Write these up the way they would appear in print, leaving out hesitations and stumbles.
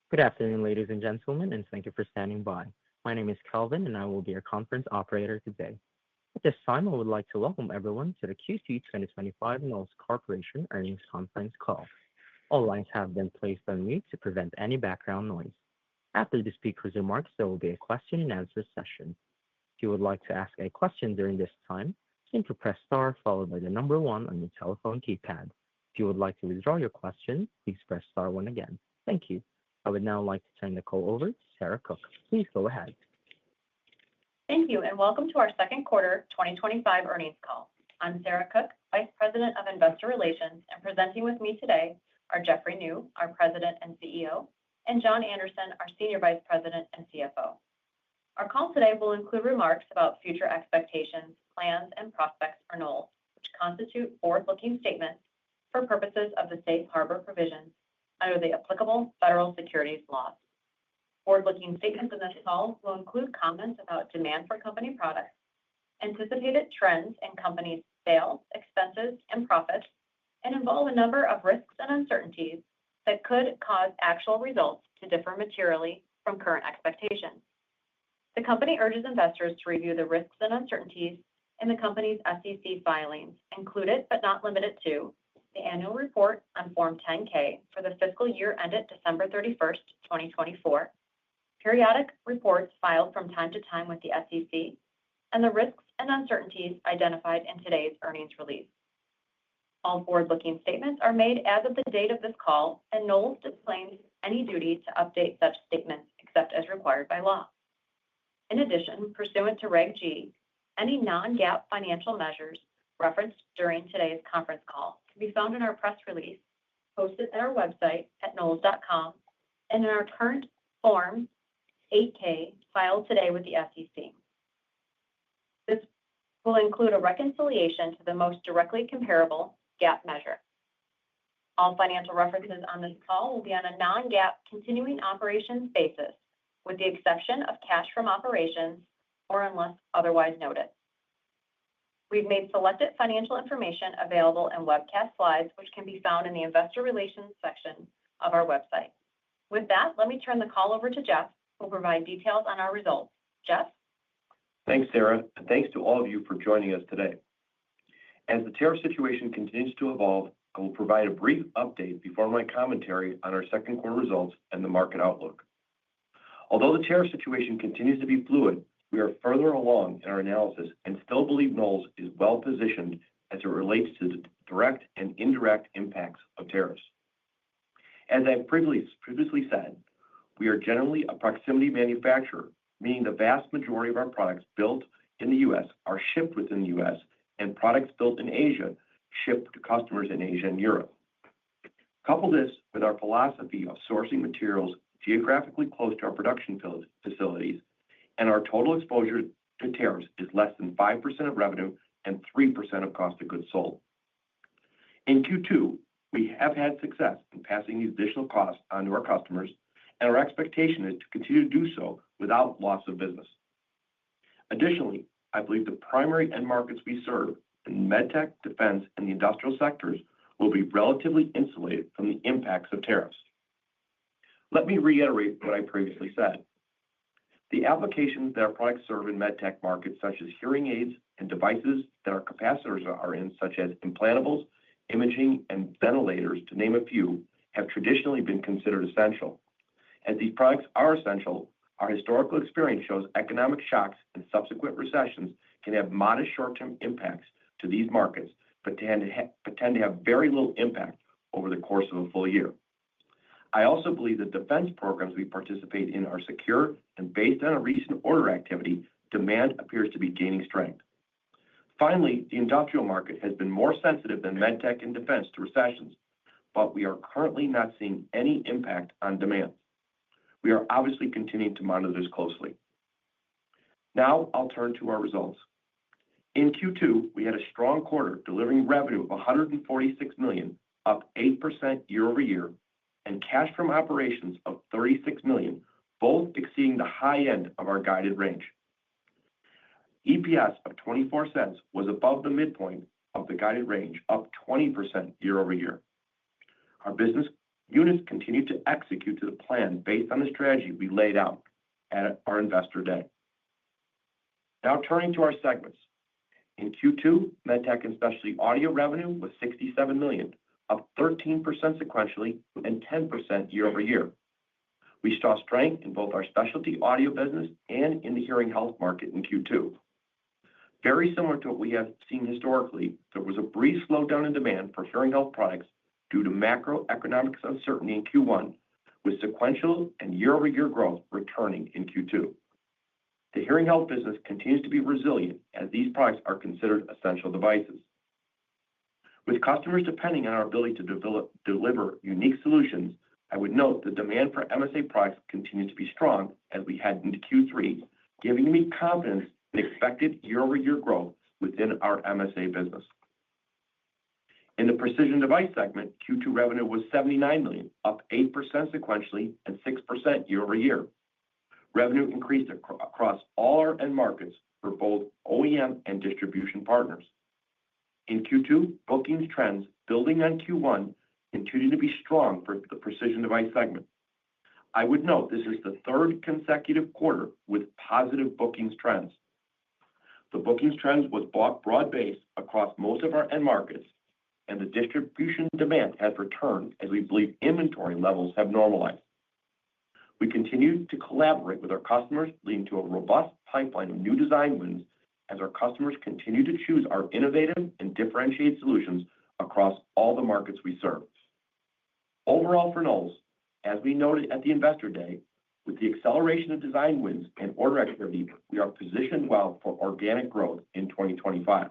Good afternoon, ladies and gentlemen, and thank you for standing by. My name is Calvin, and I will be your conference operator today. At this time, I would like to welcome everyone to the Q2 2025 Knowles Corporation Earnings Conference Call. All lines have been placed on mute to prevent any background noise. After the speaker's remarks, there will be a question and answer session. If you would like to ask a question during this time, simply press star followed by the number one on your telephone keypad. If you would like to withdraw your question, please press star one again. Thank you. I would now like to turn the call over to Sarah Cook. Please go ahead. Thank you, and welcome to our second quarter 2025 earnings call. I'm Sarah Cook, Vice President of Investor Relations, and presenting with me today are Jeffrey Niew, our President and CEO, and John Anderson, our Senior Vice President and CFO. Our call today will include remarks about future expectations, plans, and prospects for Knowles, which constitute forward-looking statements for purposes of the safe harbor provisions under the applicable federal securities laws. Forward-looking statements in this call will include comments about demand for company products, anticipated trends in company sales, expenses, and profits, and involve a number of risks and uncertainties that could cause actual results to differ materially from current expectations. The company urges investors to review the risks and uncertainties in the company's SEC filings, included but not limited to the annual report on Form 10-K for the fiscal year ended December 31st, 2024, periodic reports filed from time to time with the SEC, and the risks and uncertainties identified in today's earnings release. All forward-looking statements are made as of the date of this call, and Knowles disclaims any duty to update such statements except as required by law. In addition, pursuant to Reg G, any non-GAAP financial measures referenced during today's conference call can be found in our press release posted at our website at knowles.com and in our current Form 8-K filed today with the SEC. This will include a reconciliation to the most directly comparable GAAP measure. All financial references on this call will be on a non-GAAP continuing operations basis, with the exception of cash from operations or unless otherwise noted. We've made selected financial information available in webcast slides, which can be found in the Investor Relations section of our website. With that, let me turn the call over to Jeff, who will provide details on our results. Jeff? Thanks, Sarah, and thanks to all of you for joining us today. As the tariff situation continues to evolve, I will provide a brief update before my commentary on our second quarter results and the market outlook. Although the tariff situation continues to be fluid, we are further along in our analysis and still believe Knowles is well positioned as it relates to the direct and indirect impacts of tariffs. As I've previously said, we are generally a proximity manufacturer, meaning the vast majority of our products built in the U.S. are shipped within the U.S., and products built in Asia shipped to customers in Asia and Europe. Couple this with our philosophy of sourcing materials geographically close to our production facilities, and our total exposure to tariffs is less than 5% of revenue and 3% of cost of goods sold. In Q2, we have had success in passing these additional costs on to our customers, and our expectation is to continue to do so without loss of business. Additionally, I believe the primary end markets we serve in medtech, defense, and the industrial sectors will be relatively insulated from the impacts of tariffs. Let me reiterate what I previously said. The applications that our products serve in medtech markets, such as hearing aids and devices that our capacitors are in, such as implantables, imaging, and ventilators, to name a few, have traditionally been considered essential. As these products are essential, our historical experience shows economic shocks and subsequent recessions can have modest short-term impacts to these markets, but tend to have very little impact over the course of a full year. I also believe the defense programs we participate in are secure, and based on a recent order activity, demand appears to be gaining strength. Finally, the industrial market has been more sensitive than medtech and defense to recessions, but we are currently not seeing any impact on demand. We are obviously continuing to monitor this closely. Now I'll turn to our results. In Q2, we had a strong quarter, delivering revenue of $146 million, up 8% year over year, and cash from operations of $36 million, both exceeding the high end of our guided range. EPS of 24 cents was above the midpoint of the guided range, up 20% year over year. Our business Units continue to execute to the plan based on the strategy we laid out at our Investor Day. Now turning to our segments. In Q2, MedTech and Specialty Audio revenue was $67 million, up 13% sequentially and 10% year over year. We saw strength in both our specialty audio business and in the hearing health market in Q2. Very similar to what we have seen historically, there was a brief slowdown in demand for hearing health products due to macroeconomic uncertainty in Q1, with sequential and year-over-year growth returning in Q2. The hearing health business continues to be resilient as these products are considered essential devices. With customers depending on our ability to deliver unique solutions, I would note the demand for MSA products continues to be strong as we head into Q3, giving me confidence in expected year-over-year growth within our MSA business. In the Precision Device segment, Q2 revenue was $79 million, up 8% sequentially and 6% year over year. Revenue increased across all our end markets for both OEM and distribution partners. In Q2, bookings trends building on Q1 continue to be strong for the Precision Device segment. I would note this is the third consecutive quarter with positive bookings trends. The bookings trends was broad-based across most of our end markets, and the distribution demand has returned as we believe inventory levels have normalized. We continue to collaborate with our customers, leading to a robust pipeline of new design wins as our customers continue to choose our innovative and differentiated solutions across all the markets we serve. Overall for Knowles, as we noted at the Investor Day, with the acceleration of design wins and order activity, we are positioned well for organic growth in 2025.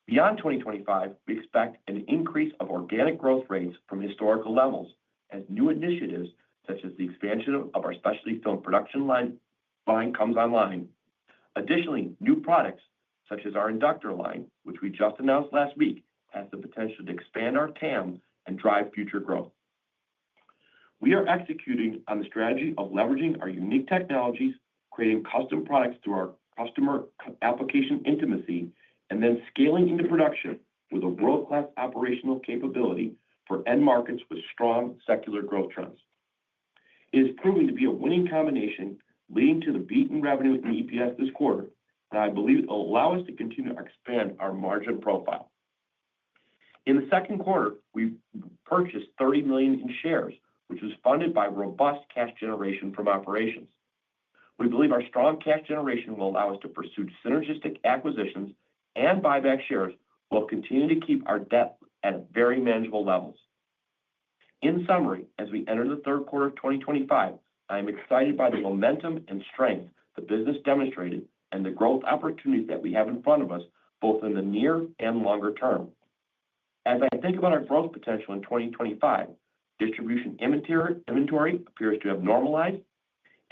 Beyond 2025, we expect an increase of organic growth rates from historical levels as new initiatives such as the expansion of our specialty film production line comes online. Additionally, new products such as our inductor line, which we just announced last week, has the potential to expand our TAM and drive future growth. We are executing on the strategy of leveraging our unique technologies, creating custom products through our customer application intimacy, and then scaling into production with a world-class operational capability for end markets with strong secular growth trends. It is proving to be a winning combination, leading to the beat in revenue and EPS this quarter, and I believe it will allow us to continue to expand our margin profile. In the second quarter, we purchased $30 million in shares, which was funded by robust cash generation from operations. We believe our strong cash generation will allow us to pursue synergistic acquisitions and buy back shares while continuing to keep our debt at very manageable levels. In summary, as we enter the third quarter of 2025, I am excited by the momentum and strength the business demonstrated and the growth opportunities that we have in front of us, both in the near and longer term. As I think about our growth potential in 2025, distribution inventory appears to have normalized,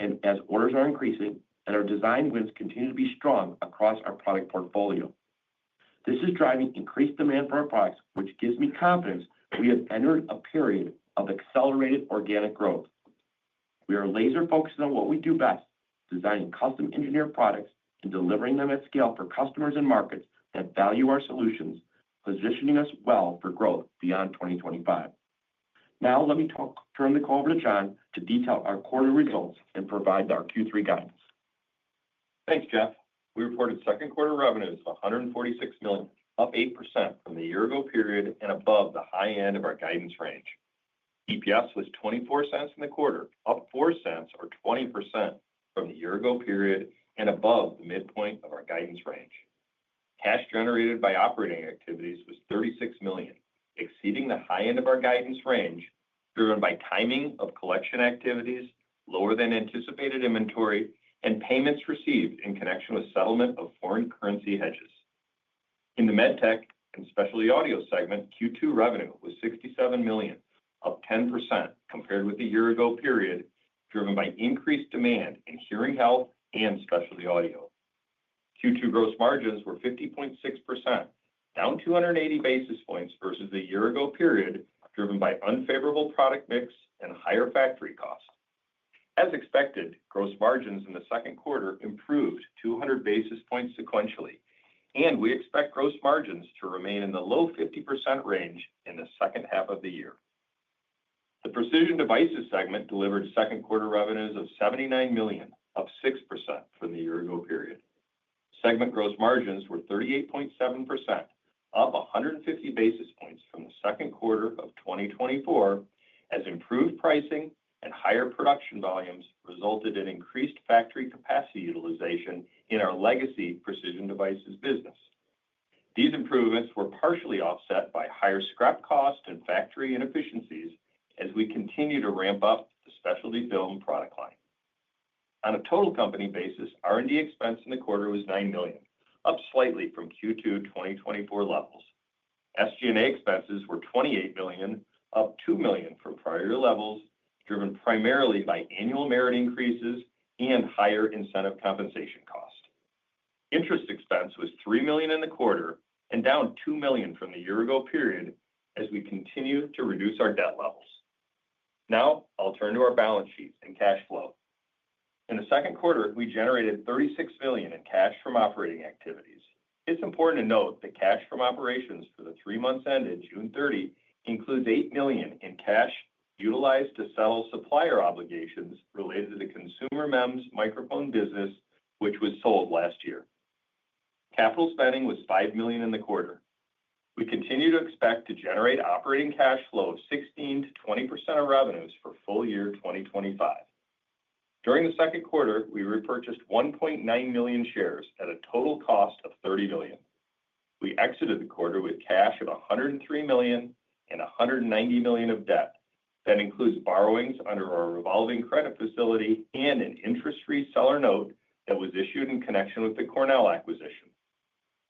and as orders are increasing, and our design wins continue to be strong across our product portfolio. This is driving increased demand for our products, which gives me confidence we have entered a period of accelerated organic growth. We are laser-focused on what we do best, designing custom engineered products and delivering them at scale for customers and markets that value our solutions, positioning us well for growth beyond 2025. Now, let me turn the call over to John to detail our quarter results and provide our Q3 guidance. Thanks, Jeff. We reported second quarter revenues of $146 million, up 8% from the year-ago period and above the high end of our guidance range. EPS was 24 cents in the quarter, up 4 cents or 20% from the year-ago period and above the midpoint of our guidance range. Cash generated by operating activities was $36 million, exceeding the high end of our guidance range, driven by timing of collection activities, lower than anticipated inventory, and payments received in connection with settlement of foreign currency hedges. In the MedTech and Specialty Audio segment, Q2 revenue was $67 million, up 10% compared with the year-ago period, driven by increased demand in hearing health and specialty audio. Q2 gross margins were 50.6%, down 280 basis points versus the year-ago period, driven by unfavorable product mix and higher factory costs. As expected, gross margins in the second quarter improved 200 basis points sequentially, and we expect gross margins to remain in the low 50% range in the second half of the year. The Precision Devices segment delivered second quarter revenues of $79 million, up 6% from the year-ago period. Segment gross margins were 38.7%, up 150 basis points from the second quarter of 2024, as improved pricing and higher production volumes resulted in increased factory capacity utilization in our legacy Precision Devices business. These improvements were partially offset by higher scrap cost and factory inefficiencies as we continue to ramp up the specialty film product line. On a total company basis, R&D expense in the quarter was $9 million, up slightly from Q2 2024 levels. SG&A expenses were $28 million, up $2 million from prior year levels, driven primarily by annual merit increases and higher incentive compensation cost. Interest expense was $3 million in the quarter and down $2 million from the year-ago period as we continue to reduce our debt levels. Now, I'll turn to our balance sheet and cash flow. In the second quarter, we generated $36 million in cash from operating activities. It's important to note that cash from operations for the 3 months ended June 30 includes $8 million in cash utilized to settle supplier obligations related to the consumer MEMS microphone business, which was sold last year. Capital spending was $5 million in the quarter. We continue to expect to generate operating cash flow of 16% to 20% of revenues for full year 2025. During the second quarter, we repurchased 1.9 million shares at a total cost of $30 million. We exited the quarter with cash of $103 million and $190 million of debt. That includes borrowings under our revolving credit facility and an interest-free seller note that was issued in connection with the Cornell acquisition.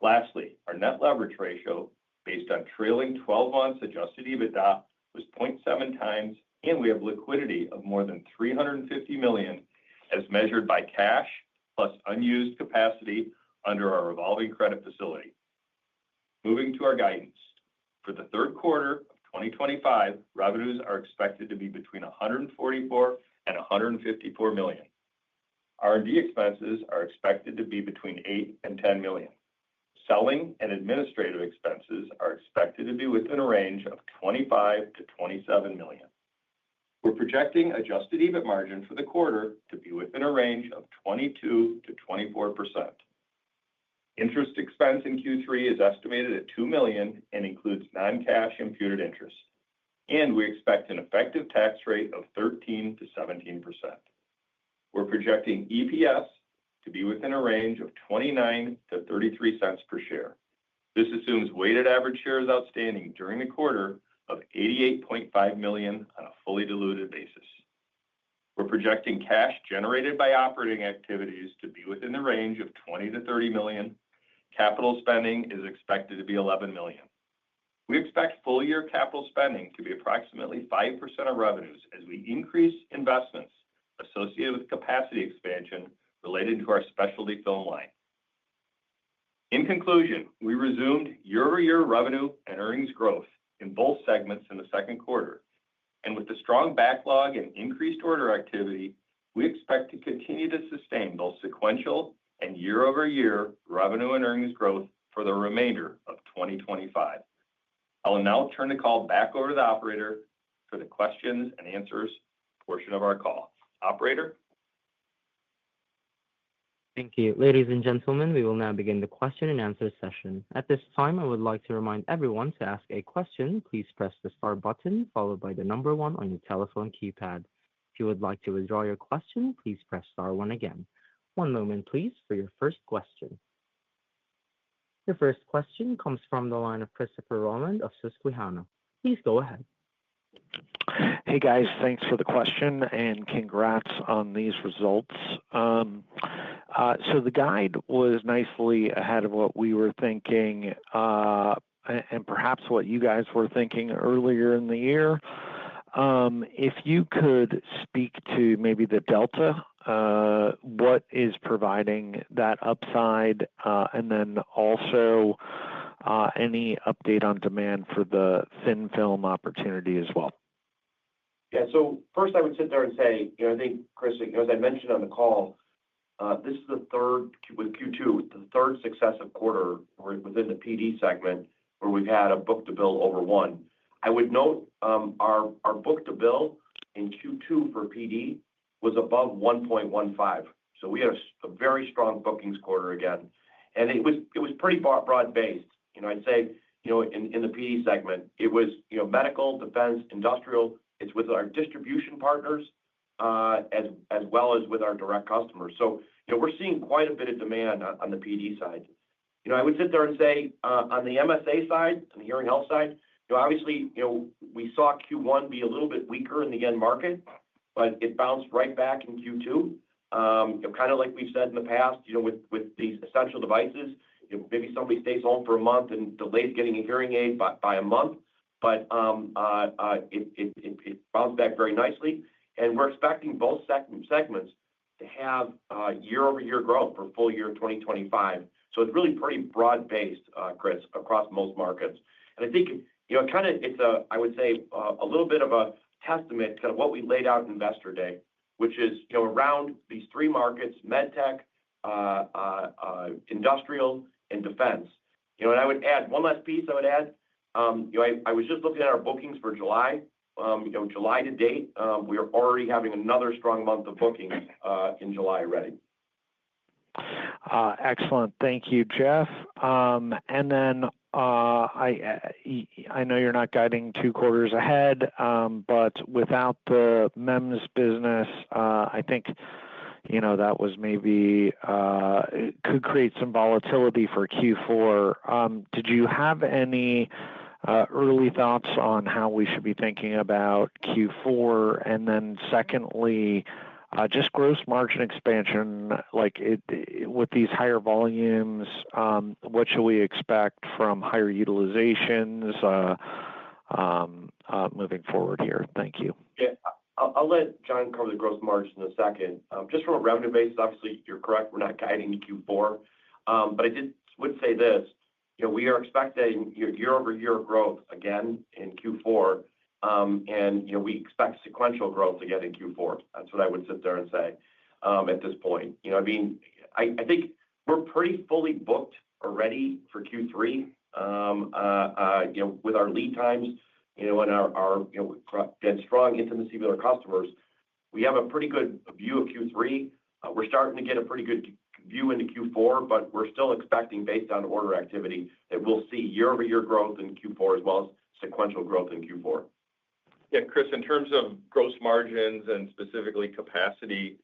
Lastly, our net leverage ratio, based on trailing 12 months adjusted EBITDA, was 0.7 times, and we have liquidity of more than $350 million as measured by cash plus unused capacity under our revolving credit facility. Moving to our guidance. For the third quarter of 2025, revenues are expected to be between $144 and $154 million. R&D expenses are expected to be between $8 and $10 million. Selling and administrative expenses are expected to be within a range of $25 to $27 million. We're projecting adjusted EBIT margin for the quarter to be within a range of 22% to 24%. Interest expense in Q3 is estimated at $2 million and includes non-cash imputed interest. We expect an effective tax rate of 13% to 17%. We're projecting EPS to be within a range of 29 to 33 cents per share. This assumes weighted average shares outstanding during the quarter of 88.5 million on a fully diluted basis. We're projecting cash generated by operating activities to be within the range of $20 to $30 million. Capital spending is expected to be $11 million. We expect full-year capital spending to be approximately 5% of revenues as we increase investments associated with capacity expansion related to our specialty film line. In conclusion, we resumed year-over-year revenue and earnings growth in both segments in the second quarter. With the strong backlog and increased order activity, we expect to continue to sustain both sequential and year-over-year revenue and earnings growth for the remainder of 2025. I will now turn the call back over to the operator for the questions and answers portion of our call. Operator? Thank you. Ladies and gentlemen, we will now begin the question and answer session. At this time, I would like to remind everyone to ask a question. Please press the star button followed by the number one on your telephone keypad. If you would like to withdraw your question, please press star one again. One moment, please, for your first question. Your first question comes from the line of Christopher Rolland of Susquehanna. Please go ahead. Hey guys, thanks for the question and congrats on these results. The guide was nicely ahead of what we were thinking and perhaps what you guys were thinking earlier in the year. If you could speak to maybe the delta, what is providing that upside, and then also any update on demand for the thin film opportunity as well. Yeah, so first I would sit there and say, I think, Chris, as I mentioned on the call, this is the third, with Q2, the third successive quarter within the PD segment where we've had a book-to-bill over one. I would note our book-to-bill in Q2 for PD was above 1.15. So we had a very strong bookings quarter again. And it was pretty broad-based. I'd say, in the PD segment, it was, medical, defense, industrial. It's with our distribution partners as well as with our direct customers. So, we're seeing quite a bit of demand on the PD side. I would sit there and say on the MSA side, on the hearing health side, obviously, we saw Q1 be a little bit weaker in the end market, but it bounced right back in Q2. Kind of like we've said in the past, with these essential devices, maybe somebody stays home for a month and delays getting a hearing aid by a month, but it bounced back very nicely. And we're expecting both segments to have year-over-year growth for full year 2025. So it's really pretty broad-based, Chris, across most markets. And I think, I would say, a little bit of a testament to kind of what we laid out in Investor Day, which is, around these three markets: medtech, industrial, and defense. And I would add one last piece. I was just looking at our bookings for July. July to date, we are already having another strong month of bookings in July already. Excellent. Thank you, Jeff. And then I know you're not guiding 2 quarters ahead, but without the MEMS business, I think that was maybe could create some volatility for Q4. Did you have any early thoughts on how we should be thinking about Q4? And then secondly, just gross margin expansion, with these higher volumes, what should we expect from higher utilizations moving forward here? Thank you. Yeah, I'll let John cover the gross margin in a second. Just from a revenue basis, obviously, you're correct. We're not guiding Q4. But I would say this. We are expecting year-over-year growth again in Q4. And we expect sequential growth again in Q4. That's what I would sit there and say at this point. I think we're pretty fully booked already for Q3 with our lead times, and our strong intimacy with our customers. We have a pretty good view of Q3. We're starting to get a pretty good view into Q4, but we're still expecting, based on order activity, that we'll see year-over-year growth in Q4 as well as sequential growth in Q4. Yeah, Chris, in terms of gross margins and specifically capacity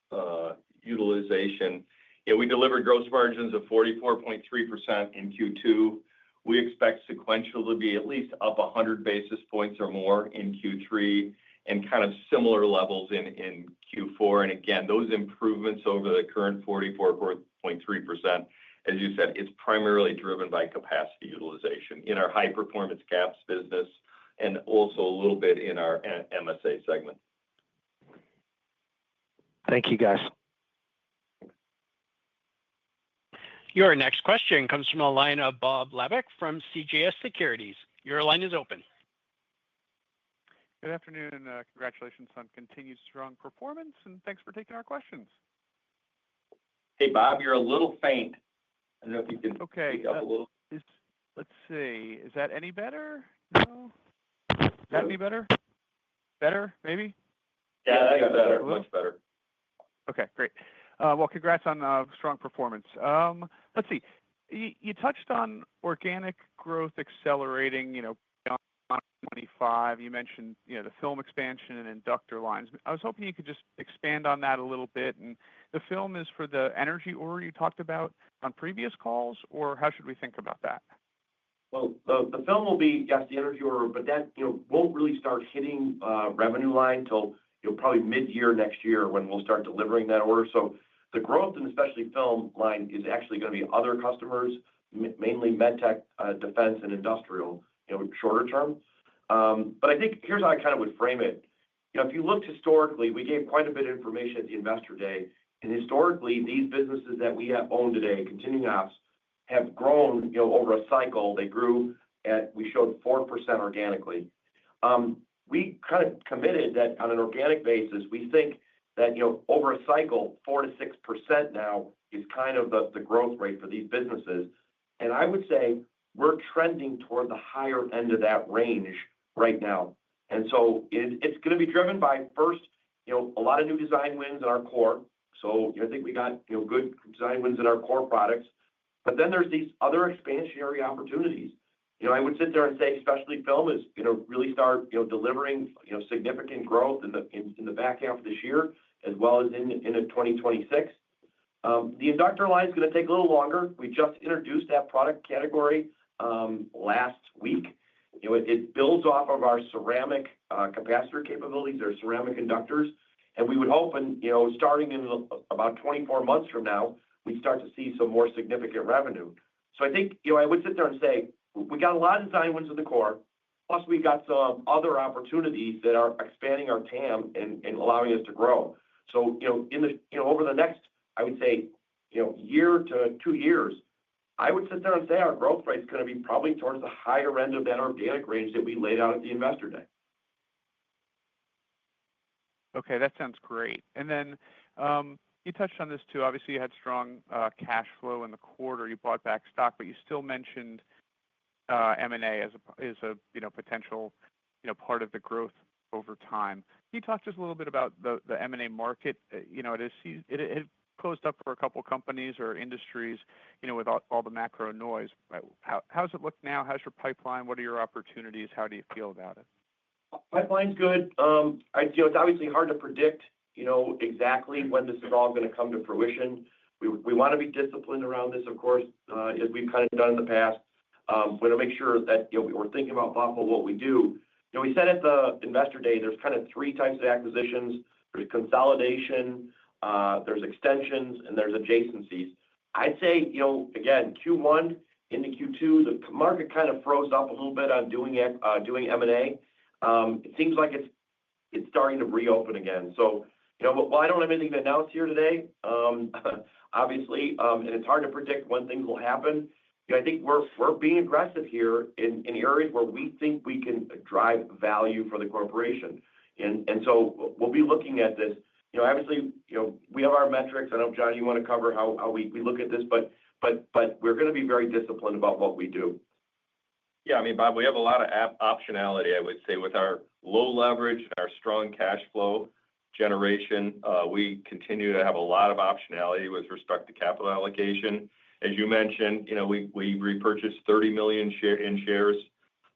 utilization, we delivered gross margins of 44.3% in Q2. We expect sequential to be at least up 100 basis points or more in Q3 and kind of similar levels in Q4. And again, those improvements over the current 44.3%, as you said, it's primarily driven by capacity utilization in our high-performance caps business and also a little bit in our MSA segment. Thank you, guys. Your next question comes from a line of Bob Labick from CJS Securities. Your line is open. Good afternoon, and congratulations on continued strong performance, and thanks for taking our questions. Hey, Bob, you're a little faint. I don't know if you can speak up a little. Let's see. Is that any better? No? Is that any better? Better, maybe? Yeah, that's better. Much better. Okay, great. Well, congrats on strong performance. Let's see. You touched on organic growth accelerating, beyond 25. You mentioned, the film expansion and inductor lines. I was hoping you could just expand on that a little bit. And the film is for the energy order you talked about on previous calls, or how should we think about that? Well, the film will be, yes, the energy order, but that won't really start hitting revenue line until probably mid-year next year when we'll start delivering that order. So the growth in the specialty film line is actually going to be other customers, mainly medtech, defense, and industrial, shorter term. But I think here's how I kind of would frame it. If you looked historically, we gave quite a bit of information at the Investor Day. And historically, these businesses that we have owned today, continuing ops, have grown over a cycle. They grew we showed 4% organically. We kind of committed that on an organic basis, we think that over a cycle, 4 to 6% now is kind of the growth rate for these businesses. And I would say we're trending toward the higher end of that range right now. And so it's going to be driven by first, a lot of new design wins in our core. So I think we got, good design wins in our core products. But then there's these other expansionary opportunities. I would sit there and say specialty film is going to really start, delivering, significant growth in the back half of this year, as well as into 2026. The inductor line is going to take a little longer. We just introduced that product category last week. It builds off of our ceramic capacitor capabilities, our ceramic inductors. And we would hope, starting in about 24 months from now, we'd start to see some more significant revenue. So I think, I would sit there and say, we got a lot of design wins in the core, plus we got some other opportunities that are expanding our TAM and allowing us to grow. So, over the next, I would say, year to 2 years, I would sit there and say our growth rate is going to be probably towards the higher end of that organic range that we laid out at the Investor Day. Okay, that sounds great. And then you touched on this too. Obviously, you had strong cash flow in the quarter. You bought back stock, but you still mentioned M&A as a potential part of the growth over time. Can you talk just a little bit about the M&A market? It had closed up for a couple companies or industries, with all the macro noise. How's it look now? How's your pipeline? What are your opportunities? How do you feel about it? Pipeline's good. It's obviously hard to predict, exactly when this is all going to come to fruition. We want to be disciplined around this, of course, as we've kind of done in the past. We want to make sure that we're thinking about thoughtful what we do. We said at the Investor Day, there's kind of 3 types of acquisitions. There's consolidation, there's extensions, and there's adjacencies. I'd say, again, Q1 into Q2, the market kind of froze up a little bit on doing M&A. It seems like it's starting to reopen again. So, while I don't have anything to announce here today, obviously, and it's hard to predict when things will happen, I think we're being aggressive here in areas where we think we can drive value for the corporation. And so we'll be looking at this. Obviously, we have our metrics. I know, John, you want to cover how we look at this, but we're going to be very disciplined about what we do. Yeah, I mean, Bob, we have a lot of optionality, I would say, with our low leverage and our strong cash flow generation. We continue to have a lot of optionality with respect to capital allocation. As you mentioned, we repurchased $30 million in shares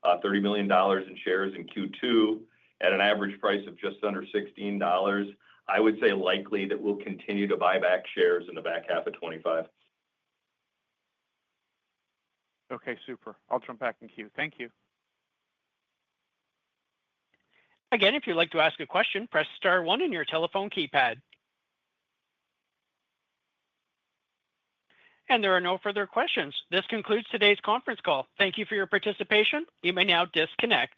in Q2 at an average price of just under $16. I would say likely that we'll continue to buy back shares in the back half of 2025. Okay, super. I'll jump back in queue. Thank you. Again, if you'd like to ask a question, press star 1 in your telephone keypad. And there are no further questions. This concludes today's conference call. Thank you for your participation. You may now disconnect.